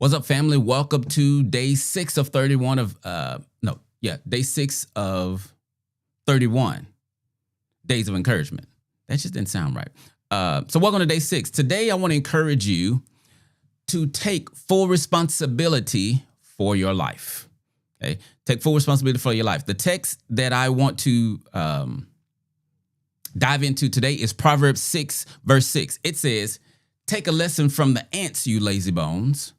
What's up, family? Welcome to day 6 of 31 of day 6 of 31 days of encouragement. That just didn't sound right. So welcome to day 6. Today, I want to encourage you to take full responsibility for your life. Okay, take full responsibility for your life. The text that I want to dive into today is Proverbs 6, verse 6. It says, "Take a lesson from the ants, you lazy bones.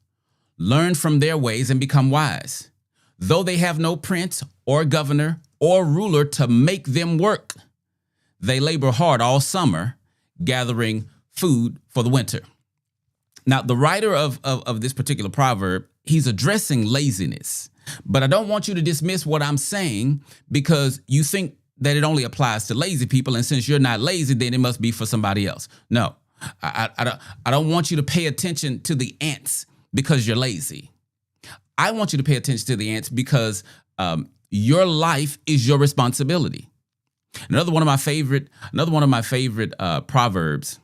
Learn from their ways and become wise. Though they have no prince or governor or ruler to make them work, they labor hard all summer, gathering food for the winter." Now, the writer of this particular proverb, he's addressing laziness. But I don't want you to dismiss what I'm saying because you think that it only applies to lazy people. And since you're not lazy, then it must be for somebody else. No, I don't want you to pay attention to the ants because you're lazy. I want you to pay attention to the ants because your life is your responsibility. Another one of my favorite proverbs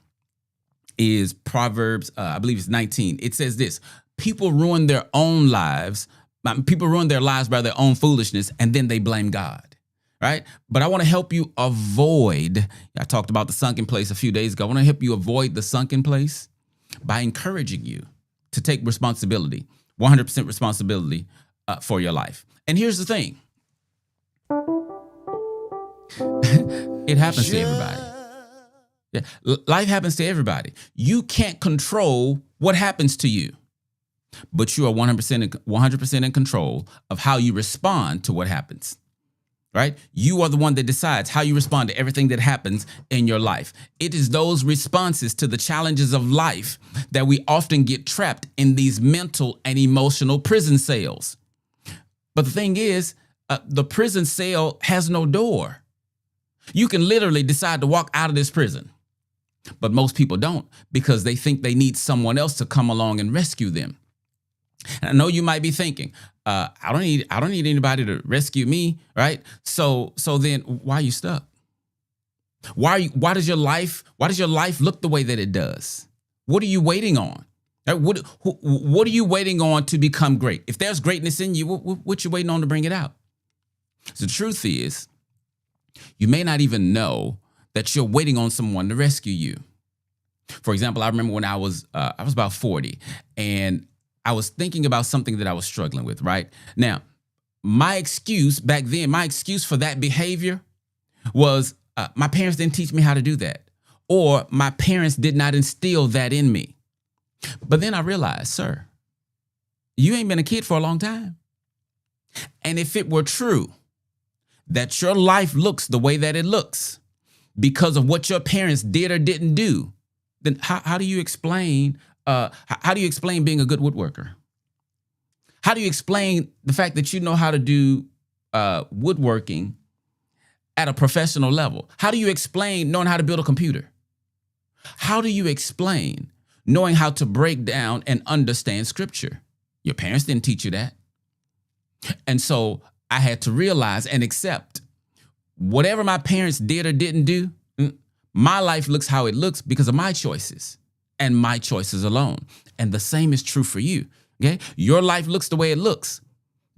is Proverbs, I believe it's 19. It says this: people ruin their lives by their own foolishness, and then they blame God. Right? But I want to help you avoid, I talked about the sunken place a few days ago. I want to help you avoid the sunken place by encouraging you to take responsibility, 100% responsibility for your life. And here's the thing. It happens to everybody. Yeah, life happens to everybody. You can't control what happens to you, but you are 100% in control of how you respond to what happens. Right? You are the one that decides how you respond to everything that happens in your life. It is those responses to the challenges of life that we often get trapped in these mental and emotional prison cells. But the thing is, the prison cell has no door. You can literally decide to walk out of this prison, but most people don't because they think they need someone else to come along and rescue them. And I know you might be thinking, I don't need anybody to rescue me, right? So then why are you stuck? Why does your life look the way that it does? What are you waiting on? What are you waiting on to become great? If there's greatness in you, what you waiting on to bring it out? So the truth is, you may not even know that you're waiting on someone to rescue you. For example, I remember when I was about 40 and I was thinking about something that I was struggling with, right? Now, my excuse for that behavior was my parents didn't teach me how to do that, or my parents did not instill that in me. But then I realized, sir, you ain't been a kid for a long time. And if it were true that your life looks the way that it looks because of what your parents did or didn't do, then how do you explain being a good woodworker? How do you explain the fact that you know how to do woodworking at a professional level? How do you explain knowing how to build a computer? How do you explain knowing how to break down and understand scripture? Your parents didn't teach you that. And so I had to realize and accept whatever my parents did or didn't do, my life looks how it looks because of my choices. And my choices alone. And the same is true for you. Okay? Your life looks the way it looks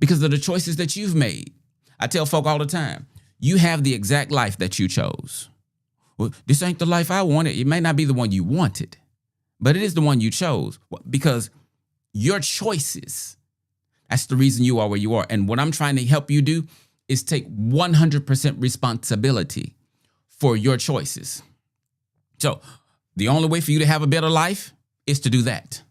because of the choices that you've made. I tell folk all the time, you have the exact life that you chose. Well, this ain't the life I wanted. It may not be the one you wanted, but it is the one you chose because your choices, that's the reason you are where you are. And what I'm trying to help you do is take 100% responsibility for your choices. So, the only way for you to have a better life is to do that.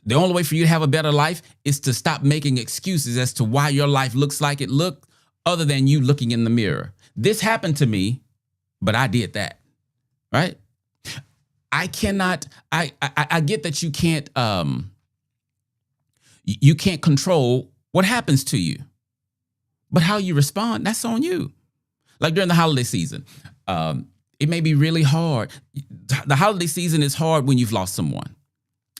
The only way for you to have a better life is to stop making excuses as to why your life looks like it looked, other than you looking in the mirror. This happened to me, but I did that, right? I get that you can't control what happens to you, but how you respond, that's on you. Like during the holiday season, it may be really hard. The holiday season is hard when you've lost someone.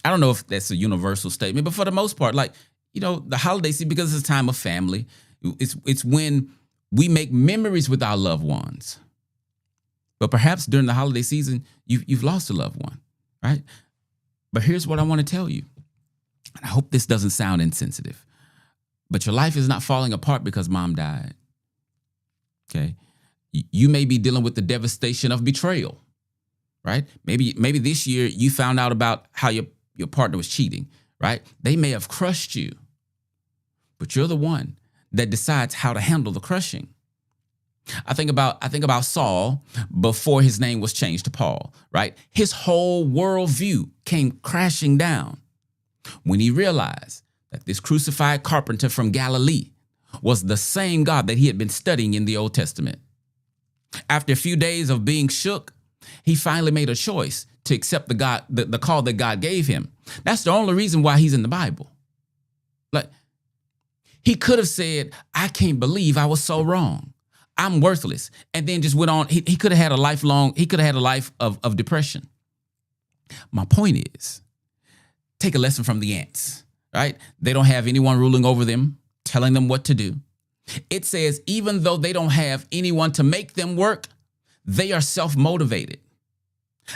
I don't know if that's a universal statement, but for the most part, the holiday season, because it's a time of family, it's when we make memories with our loved ones. But perhaps during the holiday season, you've lost a loved one, right? But here's what I want to tell you. I hope this doesn't sound insensitive, but your life is not falling apart because mom died. Okay. You may be dealing with the devastation of betrayal, right? Maybe this year you found out about how your partner was cheating, right? They may have crushed you, but you're the one that decides how to handle the crushing. I think about Saul before his name was changed to Paul, right? His whole worldview came crashing down when he realized that this crucified carpenter from Galilee was the same God that he had been studying in the Old Testament. After a few days of being shook, he finally made a choice to accept the call that God gave him. That's the only reason why he's in the Bible. Like, he could have said, I can't believe I was so wrong. I'm worthless. And then just went on. He could have had a life of depression. My point is, take a lesson from the ants, right? They don't have anyone ruling over them, telling them what to do. It says, even though they don't have anyone to make them work, they are self-motivated.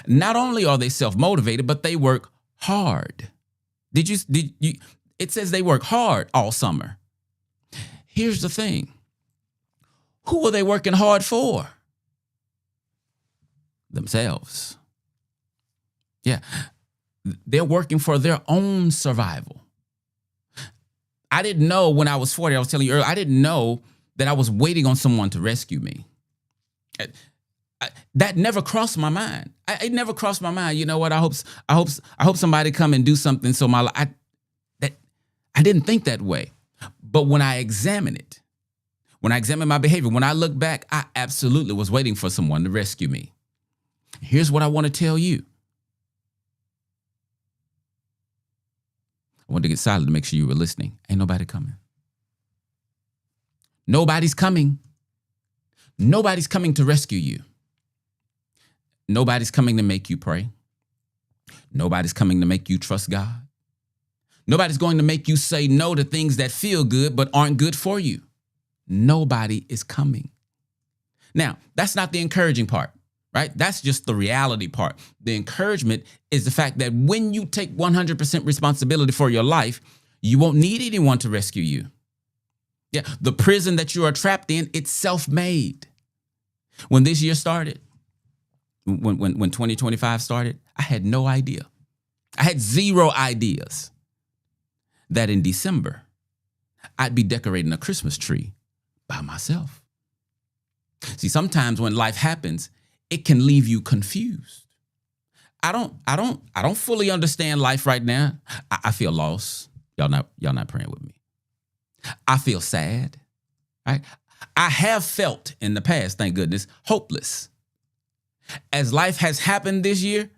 Not only are they self-motivated, but they work hard. It says they work hard all summer. Here's the thing. Who are they working hard for? Themselves. Yeah. They're working for their own survival. I didn't know when I was 40, I was telling you earlier, I didn't know that I was waiting on someone to rescue me. That never crossed my mind. It never crossed my mind. You know what? I hope somebody come and do something. So my life, I didn't think that way. But when I examine it, when I examine my behavior, when I look back, I absolutely was waiting for someone to rescue me. Here's what I want to tell you. I wanted to get silent to make sure you were listening. Ain't nobody coming. Nobody's coming. Nobody's coming to rescue you. Nobody's coming to make you pray. Nobody's coming to make you trust God. Nobody's going to make you say no to things that feel good but aren't good for you. Nobody is coming. Now, that's not the encouraging part, right? That's just the reality part. The encouragement is the fact that when you take 100% responsibility for your life, you won't need anyone to rescue you. Yeah, the prison that you are trapped in, it's self-made. When this year started, when 2025 started, I had no idea. I had zero ideas that in December, I'd be decorating a Christmas tree by myself. See, sometimes when life happens, it can leave you confused. I don't fully understand life right now. I feel lost. Y'all not praying with me. I feel sad, right? I have felt in the past, thank goodness, hopeless. As life has happened this year,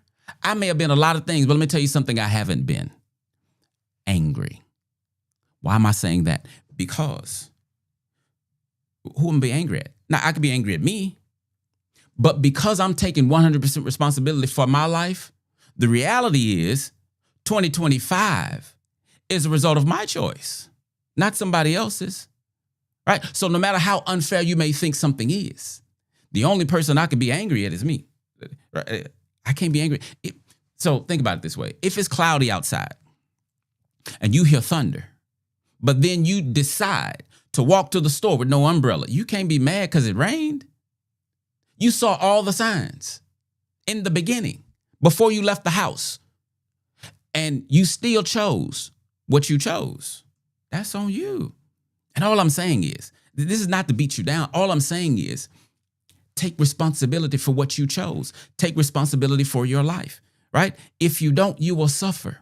I may have been a lot of things, but let me tell you something I haven't been. Angry. Why am I saying that? Because who am I be angry at? Now, I could be angry at me, but because I'm taking 100% responsibility for my life, the reality is 2025 is a result of my choice, not somebody else's, right? So no matter how unfair you may think something is, the only person I could be angry at is me. Right? I can't be angry. So think about it this way. If it's cloudy outside and you hear thunder, but then you decide to walk to the store with no umbrella, you can't be mad because it rained. You saw all the signs in the beginning before you left the house, and you still chose what you chose. That's on you. And all I'm saying is, this is not to beat you down. All I'm saying is, take responsibility for what you chose. Take responsibility for your life, right? If you don't, you will suffer.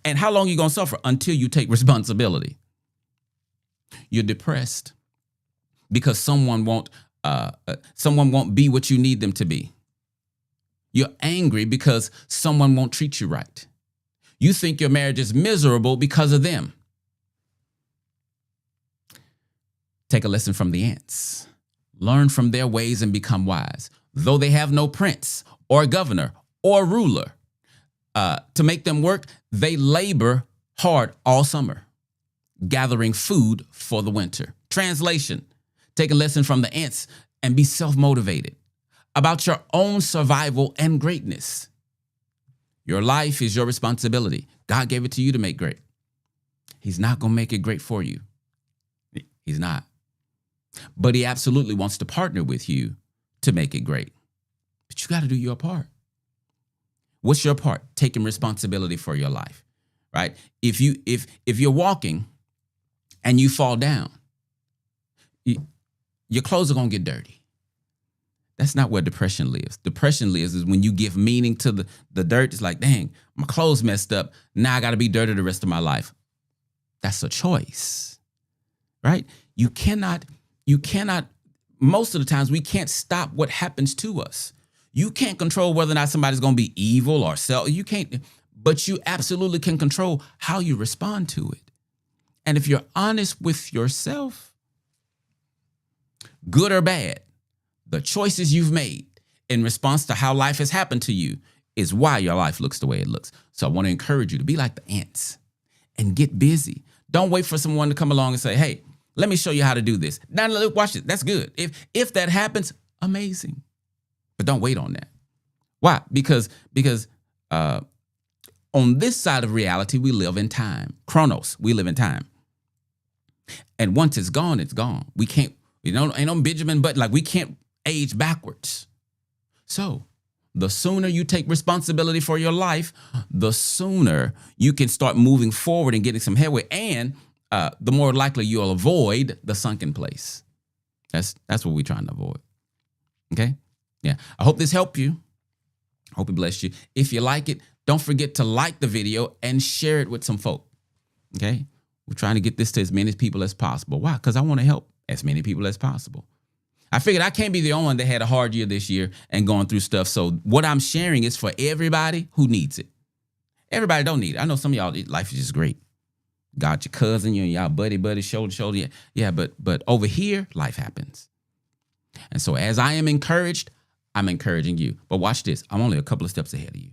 And how long are you going to suffer? Until you take responsibility. You're depressed because someone won't be what you need them to be. You're angry because someone won't treat you right. You think your marriage is miserable because of them. Take a lesson from the ants. Learn from their ways and become wise. Though they have no prince or governor or ruler to make them work, they labor hard all summer, gathering food for the winter. Translation: take a lesson from the ants and be self-motivated about your own survival and greatness. Your life is your responsibility. God gave it to you to make great. He's not going to make it great for you. He's not. But he absolutely wants to partner with you to make it great. But you got to do your part. What's your part? Taking responsibility for your life, right? If you're walking and you fall down, your clothes are going to get dirty. That's not where depression lives. Depression lives is when you give meaning to the dirt. It's like, dang, my clothes messed up. Now I got to be dirty the rest of my life. That's a choice, right? You cannot, most of the times we can't stop what happens to us. You can't control whether or not somebody's going to be evil or you can't, but you absolutely can control how you respond to it. And if you're honest with yourself, good or bad, the choices you've made in response to how life has happened to you is why your life looks the way it looks. So I want to encourage you to be like the ants and get busy. Don't wait for someone to come along and say, hey, let me show you how to do this. Now, look, watch it. That's good. If that happens, amazing. But don't wait on that. Why? Because on this side of reality, we live in time. Chronos, we live in time. And once it's gone, it's gone. We can't, ain't no Benjamin Button, like we can't age backwards. So the sooner you take responsibility for your life, the sooner you can start moving forward and getting some headway. And the more likely you'll avoid the sunken place. That's what we're trying to avoid. Okay? Yeah. I hope this helped you. I hope it blessed you. If you like it, don't forget to like the video and share it with some folk. Okay? We're trying to get this to as many people as possible. Why? Because I want to help as many people as possible. I figured I can't be the only one that had a hard year this year and going through stuff. So what I'm sharing is for everybody who needs it. Everybody don't need it. I know some of y'all, life is just great. Got your cousin, y'all buddy, shoulder to shoulder. Yeah, but over here, life happens. And so as I am encouraged, I'm encouraging you. But watch this. I'm only a couple of steps ahead of you.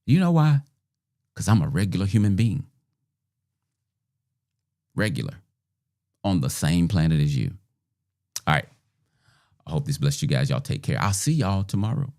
You know why? Because I'm a regular human being. Regular. On the same planet as you. All right. I hope this blessed you guys. Y'all take care. I'll see y'all tomorrow.